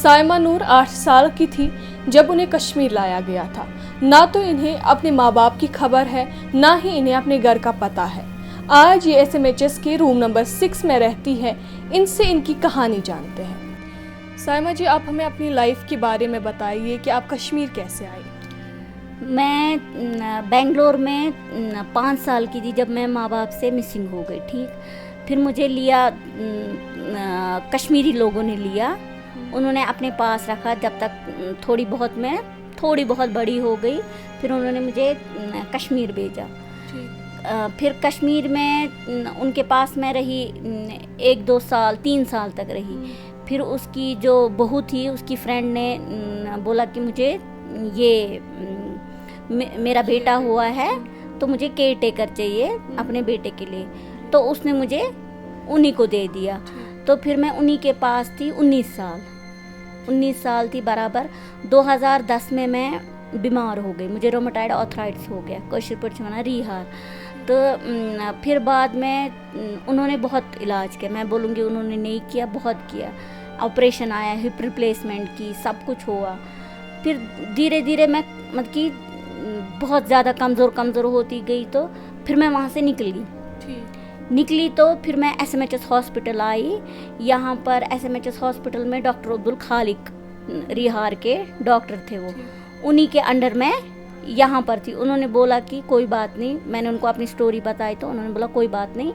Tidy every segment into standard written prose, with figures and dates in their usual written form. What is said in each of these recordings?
साइमा नूर 8 साल की थी जब उन्हें कश्मीर लाया गया था। ना तो इन्हें अपने माँ बाप की खबर है, ना ही इन्हें अपने घर का पता है। आज ये SMHS के रूम नंबर 6 में रहती है। इनसे इनकी कहानी जानते हैं। साइमा जी, आप हमें अपनी लाइफ के बारे में बताइए कि आप कश्मीर कैसे आई। मैं बेंगलोर में 5 साल की थी जब मैं माँ बाप से मिसिंग हो गई। ठीक, फिर मुझे लिया कश्मीरी लोगों ने लिया, उन्होंने अपने पास रखा जब तक थोड़ी बहुत बड़ी हो गई। फिर उन्होंने मुझे कश्मीर भेजा। फिर कश्मीर में उनके पास मैं रही 1-2 साल 3 साल तक रही। फिर उसकी जो बहू थी उसकी फ्रेंड ने बोला कि मुझे ये मेरा बेटा हुआ है तो मुझे केयर टेकर चाहिए अपने बेटे के लिए, तो उसने मुझे उन्हीं को दे दिया। तो फिर मैं उन्हीं के पास थी 19 साल थी बराबर। 2010 में मैं बीमार हो गई, मुझे रोमेटॉइड आर्थराइटिस हो गया, कोशिर पचमना रिहार। तो फिर बाद में उन्होंने बहुत इलाज किया, मैं बोलूँगी उन्होंने नहीं किया, बहुत किया। ऑपरेशन आया, हिप रिप्लेसमेंट की, सब कुछ हुआ। फिर धीरे धीरे मैं मतलब कि बहुत ज़्यादा कमज़ोर होती गई। तो फिर मैं वहाँ से निकली तो फिर मैं SMHS हॉस्पिटल आई। यहाँ पर SMHS हॉस्पिटल में डॉक्टर अब्दुल खालिक रिहार के डॉक्टर थे, वो उन्हीं के अंडर में यहाँ पर थी। उन्होंने बोला कि कोई बात नहीं, मैंने उनको अपनी स्टोरी बताई तो उन्होंने बोला कोई बात नहीं,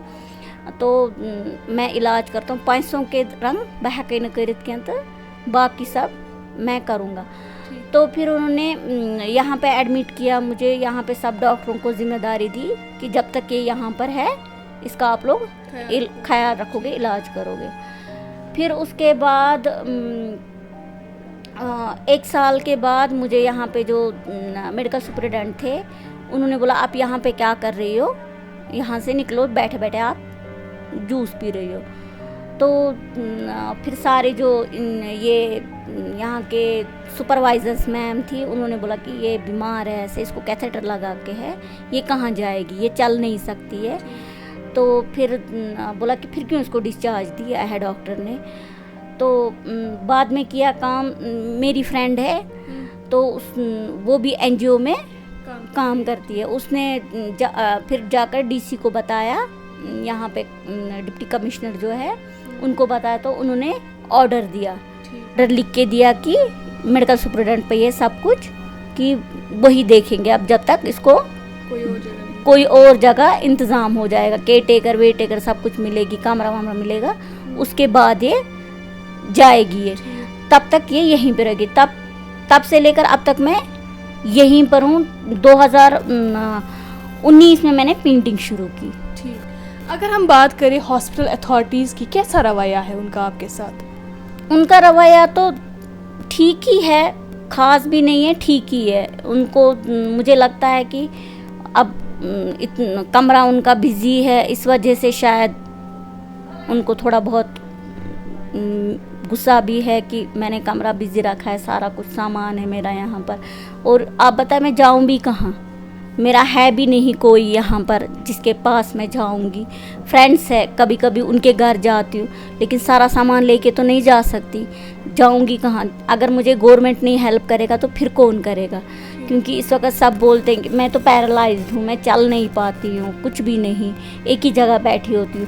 तो मैं इलाज करता हूँ 500 के रंग बहके न करित के तो बाकी सब मैं करूँगा। तो फिर उन्होंने यहाँ पे एडमिट किया मुझे। यहाँ पे सब डॉक्टरों को जिम्मेदारी दी कि जब तक ये यहाँ पर है इसका आप लोग ख्याल रखोगे, इलाज करोगे। फिर उसके बाद 1 साल के बाद मुझे यहाँ पे जो मेडिकल सुपरिटेंडेंट थे उन्होंने बोला आप यहाँ पे क्या कर रही हो, यहाँ से निकलो, बैठे बैठे आप जूस पी रही हो। तो फिर सारे जो ये यहाँ के सुपरवाइजर्स मैम थी उन्होंने बोला कि ये बीमार है, ऐसे इसको कैथेटर लगा के है, ये कहाँ जाएगी, ये चल नहीं सकती है। तो फिर बोला कि फिर क्यों इसको डिस्चार्ज दिया है डॉक्टर ने। तो बाद में किया काम, मेरी फ्रेंड है तो वो भी NGO में काम करती है, उसने फिर जाकर DC को बताया, यहाँ पे डिप्टी कमिश्नर जो है उनको बताया, तो उन्होंने ऑर्डर लिख के दिया कि मेडिकल सुपरिटेंडेंट पे ये सब कुछ कि वही देखेंगे, अब जब तक इसको कोई और जगह इंतज़ाम हो जाएगा, केयर टेकर वे टेकर सब कुछ मिलेगी, कमरा वमरा मिलेगा, उसके बाद ये जाएगी। ये तब तक ये यहीं पे रहेगी। तब से लेकर अब तक मैं यहीं पर हूँ। 2019 में मैंने पेंटिंग शुरू की। ठीक, अगर हम बात करें हॉस्पिटल अथॉरिटीज़ की, कैसा रवैया है उनका आपके साथ? उनका रवैया तो ठीक ही है, ख़ास भी नहीं है, ठीक ही है। उनको मुझे लगता है कि अब कमरा उनका बिजी है, इस वजह से शायद उनको थोड़ा बहुत गुस्सा भी है कि मैंने कमरा बिजी रखा है, सारा कुछ सामान है मेरा यहाँ पर, और आप बताएं मैं जाऊँ भी कहाँ, मेरा है भी नहीं कोई यहाँ पर जिसके पास मैं जाऊँगी। फ्रेंड्स है, कभी कभी उनके घर जाती हूँ, लेकिन सारा सामान लेके तो नहीं जा सकती, जाऊँगी कहाँ। अगर मुझे गवर्नमेंट नहीं हेल्प करेगा तो फिर कौन करेगा, क्योंकि इस वक्त सब बोलते हैं कि मैं तो पैरालाइज्ड हूँ, मैं चल नहीं पाती हूँ, कुछ भी नहीं, एक ही जगह बैठी होती हूँ।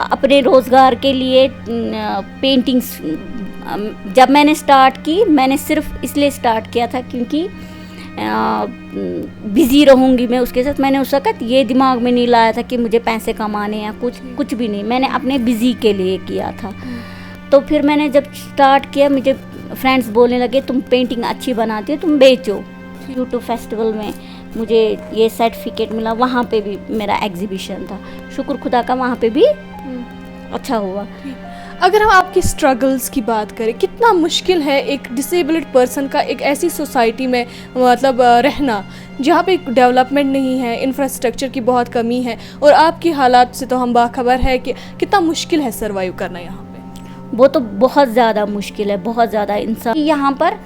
अपने रोज़गार के लिए पेंटिंग्स जब मैंने स्टार्ट की, मैंने सिर्फ इसलिए स्टार्ट किया था क्योंकि बिज़ी रहूँगी मैं उसके साथ। मैंने उस वक्त ये दिमाग में नहीं लाया था कि मुझे पैसे कमाने या कुछ भी नहीं, मैंने अपने बिज़ी के लिए किया था। तो फिर मैंने जब स्टार्ट किया, मुझे फ्रेंड्स बोलने लगे तुम पेंटिंग अच्छी बनाती हो, तुम बेचो। यूट्यूब फेस्टिवल में मुझे ये सर्टिफिकेट मिला, वहाँ पे भी मेरा एग्जीबिशन था, शुक्र खुदा का, वहाँ पे भी अच्छा हुआ। अगर हम आपकी स्ट्रगल्स की बात करें, कितना मुश्किल है एक डिसेबल्ड पर्सन का एक ऐसी सोसाइटी में मतलब रहना जहाँ पे डेवलपमेंट नहीं है, इंफ्रास्ट्रक्चर की बहुत कमी है, और आपकी हालात से तो हम बाखबर है कि कितना मुश्किल है सर्वाइव करना यहाँ पे। वो तो बहुत ज़्यादा मुश्किल है, बहुत ज़्यादा। इंसान यहाँ पर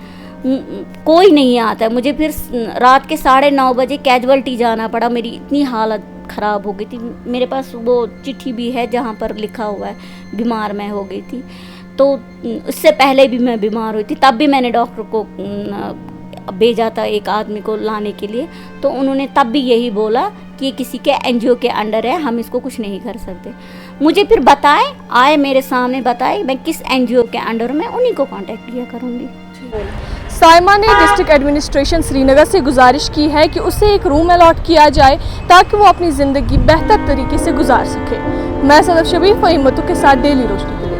कोई नहीं आता है। मुझे फिर रात के 9:30 बजे कैजुअल्टी जाना पड़ा, मेरी इतनी हालत ख़राब हो गई थी। मेरे पास वो चिट्ठी भी है जहाँ पर लिखा हुआ है बीमार मैं हो गई थी। तो उससे पहले भी मैं बीमार हुई थी, तब भी मैंने डॉक्टर को भेजा था एक आदमी को लाने के लिए, तो उन्होंने तब भी यही बोला कि किसी के एनजीओ के अंडर है, हम इसको कुछ नहीं कर सकते। मुझे फिर आए मेरे सामने बताए मैं किस एनजीओ के अंडर में, उन्हीं को कांटेक्ट किया करूँगी। साइमा ने डिस्ट्रिक्ट एडमिनिस्ट्रेशन श्रीनगर से गुजारिश की है कि उसे एक रूम अलॉट किया जाए ताकि वो अपनी ज़िंदगी बेहतर तरीके से गुजार सके। मैं सदफ शबीर फ़हीम के साथ डेली रोशनी।